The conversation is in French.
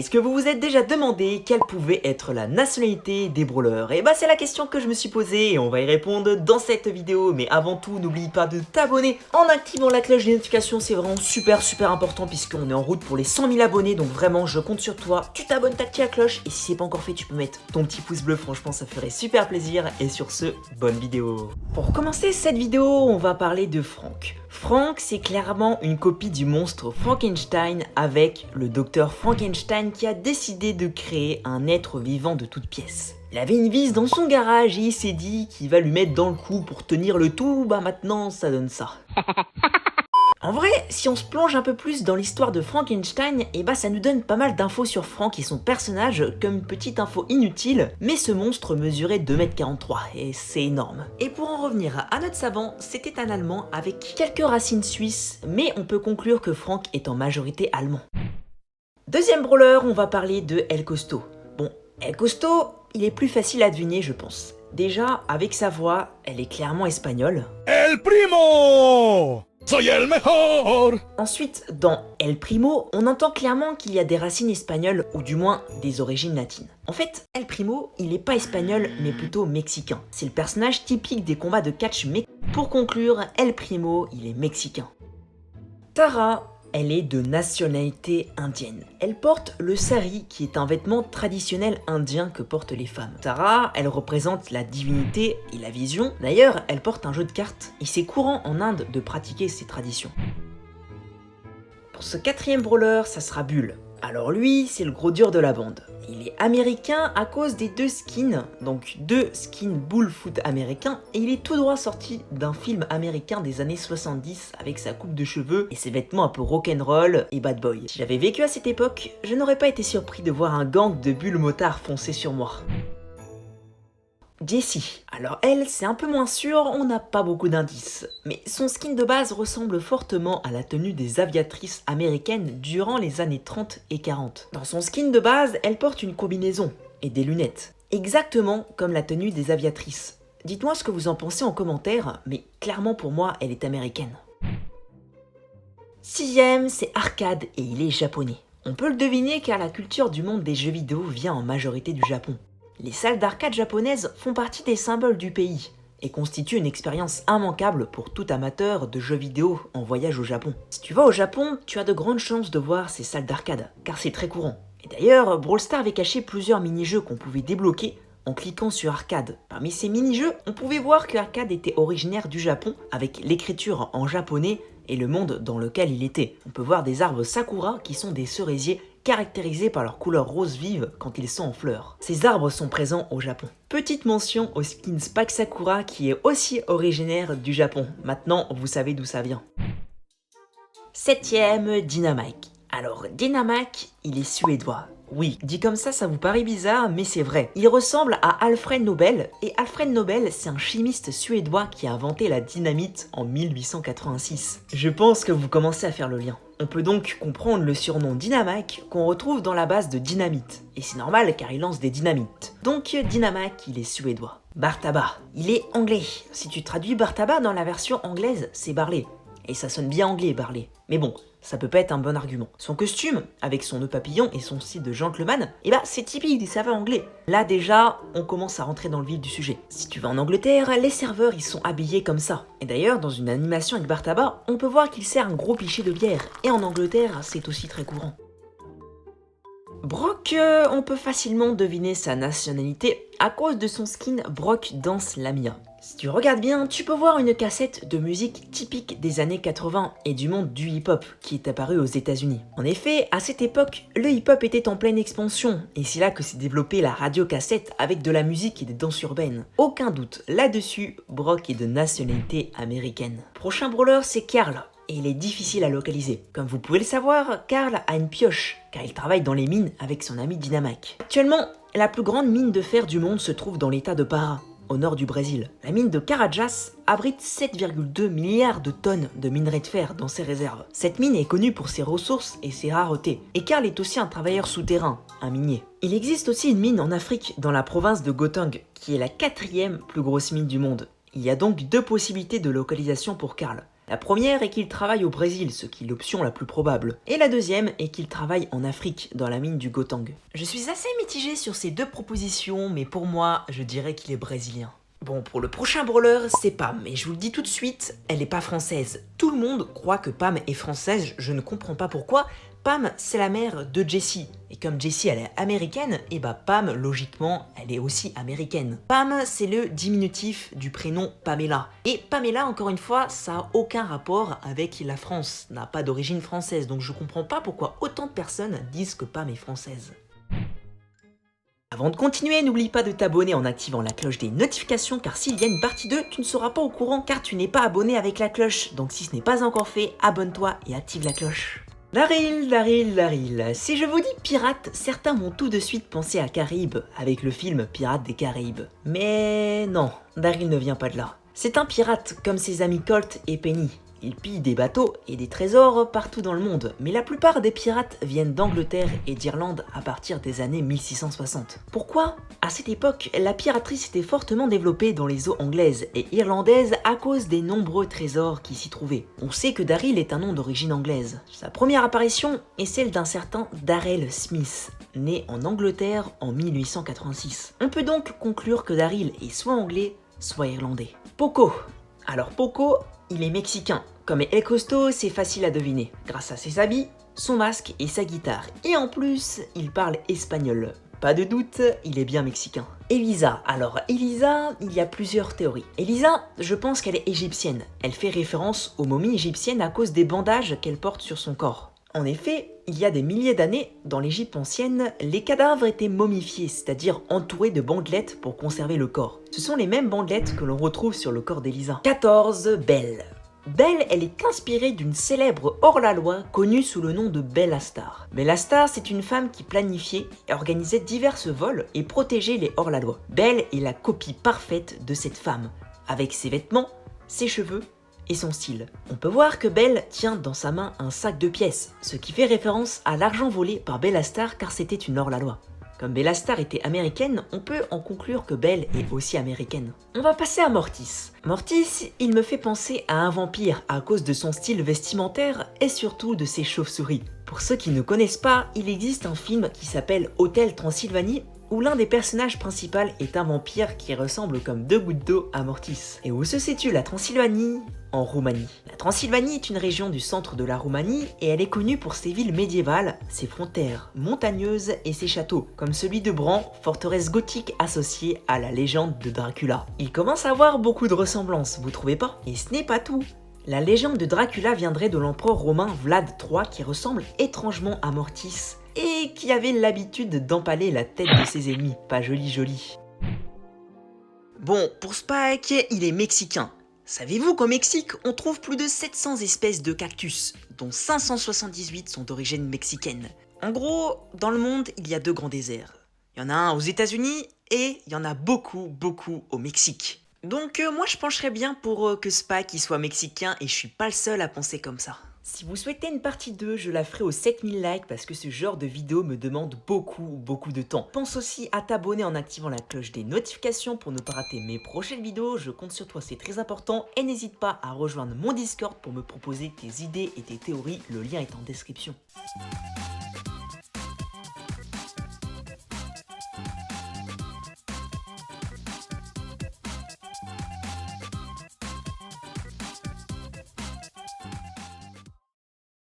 Est-ce que vous vous êtes déjà demandé quelle pouvait être la nationalité des brawlers? Et bah c'est la question que je me suis posée et on va y répondre dans cette vidéo. Mais avant tout, n'oublie pas de t'abonner en activant la cloche des notifications, c'est vraiment super important puisqu'on est en route pour les 100 000 abonnés. Donc vraiment, je compte sur toi, tu t'abonnes, t'actives la cloche et si c'est pas encore fait, tu peux mettre ton petit pouce bleu, franchement ça ferait super plaisir. Et sur ce, bonne vidéo. Pour commencer cette vidéo, on va parler de Frank. Frank, c'est clairement une copie du monstre Frankenstein avec le docteur Frankenstein qui a décidé de créer un être vivant de toutes pièces. Il avait une vis dans son garage et il s'est dit qu'il va lui mettre dans le cou pour tenir le tout, bah maintenant ça donne ça. En vrai, si on se plonge un peu plus dans l'histoire de Frankenstein, et bah ça nous donne pas mal d'infos sur Frank et son personnage, comme une petite info inutile, mais ce monstre mesurait 2,43 m et c'est énorme. Et pour en revenir à notre savant, c'était un Allemand avec quelques racines suisses, mais on peut conclure que Frank est en majorité allemand. Deuxième brawler, on va parler de El Costo. Bon, El Costo, il est plus facile à deviner je pense. Déjà, avec sa voix, elle est clairement espagnole. El primo! Soy el mejor! Ensuite, dans El Primo, on entend clairement qu'il y a des racines espagnoles, ou du moins des origines latines. En fait, El Primo, il n'est pas espagnol, mais plutôt mexicain. C'est le personnage typique des combats de catch mexicains. Pour conclure, El Primo, il est mexicain. Tara, elle est de nationalité indienne. Elle porte le sari, qui est un vêtement traditionnel indien que portent les femmes. Tara, elle représente la divinité et la vision. D'ailleurs, elle porte un jeu de cartes, et c'est courant en Inde de pratiquer ces traditions. Pour ce quatrième brawler, ça sera Bull. Alors lui, c'est le gros dur de la bande. Il est américain à cause des deux skins, donc deux skins Bull foot américains, et il est tout droit sorti d'un film américain des années 70 avec sa coupe de cheveux et ses vêtements un peu rock'n'roll et bad boy. Si j'avais vécu à cette époque, je n'aurais pas été surpris de voir un gang de Bull motards foncer sur moi. Jessie. Alors elle, c'est un peu moins sûr, on n'a pas beaucoup d'indices. Mais son skin de base ressemble fortement à la tenue des aviatrices américaines durant les années 30 et 40. Dans son skin de base, elle porte une combinaison et des lunettes. Exactement comme la tenue des aviatrices. Dites-moi ce que vous en pensez en commentaire, mais clairement pour moi, elle est américaine. Sixième, c'est Arcade et il est japonais. On peut le deviner car la culture du monde des jeux vidéo vient en majorité du Japon. Les salles d'arcade japonaises font partie des symboles du pays et constituent une expérience immanquable pour tout amateur de jeux vidéo en voyage au Japon. Si tu vas au Japon, tu as de grandes chances de voir ces salles d'arcade, car c'est très courant. Et d'ailleurs, Brawl Stars avait caché plusieurs mini-jeux qu'on pouvait débloquer en cliquant sur Arcade. Parmi ces mini-jeux, on pouvait voir que Arcade était originaire du Japon, avec l'écriture en japonais et le monde dans lequel il était. On peut voir des arbres sakura qui sont des cerisiers caractérisés par leur couleur rose vive quand ils sont en fleurs. Ces arbres sont présents au Japon. Petite mention au skin Spike Sakura qui est aussi originaire du Japon. Maintenant, vous savez d'où ça vient. Septième, Dynamike. Alors, Dynamike, il est suédois. Oui, dit comme ça vous paraît bizarre, mais c'est vrai. Il ressemble à Alfred Nobel, et Alfred Nobel, c'est un chimiste suédois qui a inventé la dynamite en 1886. Je pense que vous commencez à faire le lien. On peut donc comprendre le surnom Dynamike qu'on retrouve dans la base de dynamite. Et c'est normal car il lance des dynamites. Donc Dynamike, il est suédois. Bartaba, il est anglais. Si tu traduis Bartaba dans la version anglaise, c'est Barley. Et ça sonne bien anglais, Barley. Mais bon, ça peut pas être un bon argument. Son costume, avec son nœud papillon et son style de gentleman, et bah c'est typique des serveurs anglais. Là déjà, on commence à rentrer dans le vif du sujet. Si tu vas en Angleterre, les serveurs ils sont habillés comme ça. Et d'ailleurs, dans une animation avec Bartaba, on peut voir qu'il sert un gros pichet de bière. Et en Angleterre, c'est aussi très courant. Brock, on peut facilement deviner sa nationalité à cause de son skin Brock Dance Lamia. Si tu regardes bien, tu peux voir une cassette de musique typique des années 80 et du monde du hip-hop qui est apparu aux États-Unis. En effet, à cette époque, le hip-hop était en pleine expansion et c'est là que s'est développée la radio-cassette avec de la musique et des danses urbaines. Aucun doute, là-dessus, Brock est de nationalité américaine. Prochain brawler, c'est Karl. Et il est difficile à localiser. Comme vous pouvez le savoir, Karl a une pioche, car il travaille dans les mines avec son ami Dynamike. Actuellement, la plus grande mine de fer du monde se trouve dans l'état de Pará, au nord du Brésil. La mine de Carajás abrite 7,2 milliards de tonnes de minerais de fer dans ses réserves. Cette mine est connue pour ses ressources et ses raretés. Et Karl est aussi un travailleur souterrain, un minier. Il existe aussi une mine en Afrique, dans la province de Gauteng, qui est la 4e plus grosse mine du monde. Il y a donc deux possibilités de localisation pour Karl. La première est qu'il travaille au Brésil, ce qui est l'option la plus probable. Et la deuxième est qu'il travaille en Afrique, dans la mine du Gauteng. Je suis assez mitigé sur ces deux propositions, mais pour moi, je dirais qu'il est brésilien. Bon, pour le prochain brawler, c'est Pam, et je vous le dis tout de suite, elle n'est pas française. Tout le monde croit que Pam est française, je ne comprends pas pourquoi. Pam, c'est la mère de Jessie. Et comme Jessie, elle est américaine, et bah Pam, logiquement, elle est aussi américaine. Pam, c'est le diminutif du prénom Pamela. Et Pamela, encore une fois, ça n'a aucun rapport avec la France, n'a pas d'origine française, donc je comprends pas pourquoi autant de personnes disent que Pam est française. Avant de continuer, n'oublie pas de t'abonner en activant la cloche des notifications car s'il y a une partie 2, tu ne seras pas au courant car tu n'es pas abonné avec la cloche. Donc si ce n'est pas encore fait, abonne-toi et active la cloche. Daryl. Si je vous dis pirate, certains vont tout de suite penser à Caraïbes, avec le film Pirates des Caraïbes. Mais non, Daryl ne vient pas de là. C'est un pirate comme ses amis Colt et Penny. Il pille des bateaux et des trésors partout dans le monde, mais la plupart des pirates viennent d'Angleterre et d'Irlande à partir des années 1660. Pourquoi? À cette époque, la piraterie s'était fortement développée dans les eaux anglaises et irlandaises à cause des nombreux trésors qui s'y trouvaient. On sait que Daryl est un nom d'origine anglaise. Sa première apparition est celle d'un certain Darrell Smith, né en Angleterre en 1886. On peut donc conclure que Daryl est soit anglais, soit irlandais. Poco. Alors Poco, il est mexicain. Comme El Costo, c'est facile à deviner, grâce à ses habits, son masque et sa guitare. Et en plus, il parle espagnol. Pas de doute, il est bien mexicain. Elisa. Alors Elisa, il y a plusieurs théories. Elisa, je pense qu'elle est égyptienne. Elle fait référence aux momies égyptiennes à cause des bandages qu'elle porte sur son corps. En effet, il y a des milliers d'années, dans l'Égypte ancienne, les cadavres étaient momifiés, c'est-à-dire entourés de bandelettes pour conserver le corps. Ce sont les mêmes bandelettes que l'on retrouve sur le corps d'Elisa. 14. Belle. Belle, elle est inspirée d'une célèbre hors-la-loi connue sous le nom de Belle Astar. Belle Astar, c'est une femme qui planifiait et organisait divers vols et protégeait les hors-la-loi. Belle est la copie parfaite de cette femme, avec ses vêtements, ses cheveux et son style. On peut voir que Belle tient dans sa main un sac de pièces, ce qui fait référence à l'argent volé par Belle Astar car c'était une hors-la-loi. Comme Belle Astar était américaine, on peut en conclure que Belle est aussi américaine. On va passer à Mortis. Mortis, il me fait penser à un vampire à cause de son style vestimentaire et surtout de ses chauves-souris. Pour ceux qui ne connaissent pas, il existe un film qui s'appelle Hôtel Transylvanie où l'un des personnages principaux est un vampire qui ressemble comme deux gouttes d'eau à Mortis. Et où se situe la Transylvanie? En Roumanie. La Transylvanie est une région du centre de la Roumanie et elle est connue pour ses villes médiévales, ses frontières montagneuses et ses châteaux, comme celui de Bran, forteresse gothique associée à la légende de Dracula. Il commence à avoir beaucoup de ressemblances, vous trouvez pas? Et ce n'est pas tout. La légende de Dracula viendrait de l'empereur romain Vlad III qui ressemble étrangement à Mortis et qui avait l'habitude d'empaler la tête de ses ennemis. Pas joli. Bon, pour Spike, il est mexicain. Savez-vous qu'au Mexique, on trouve plus de 700 espèces de cactus, dont 578 sont d'origine mexicaine. En gros, dans le monde, il y a deux grands déserts. Il y en a un aux États-Unis et il y en a beaucoup au Mexique. Donc moi je pencherais bien pour que Spike il soit mexicain et je suis pas le seul à penser comme ça. Si vous souhaitez une partie 2, je la ferai aux 7000 likes parce que ce genre de vidéo me demande beaucoup de temps. Pense aussi à t'abonner en activant la cloche des notifications pour ne pas rater mes prochaines vidéos, je compte sur toi, c'est très important. Et n'hésite pas à rejoindre mon Discord pour me proposer tes idées et tes théories, le lien est en description.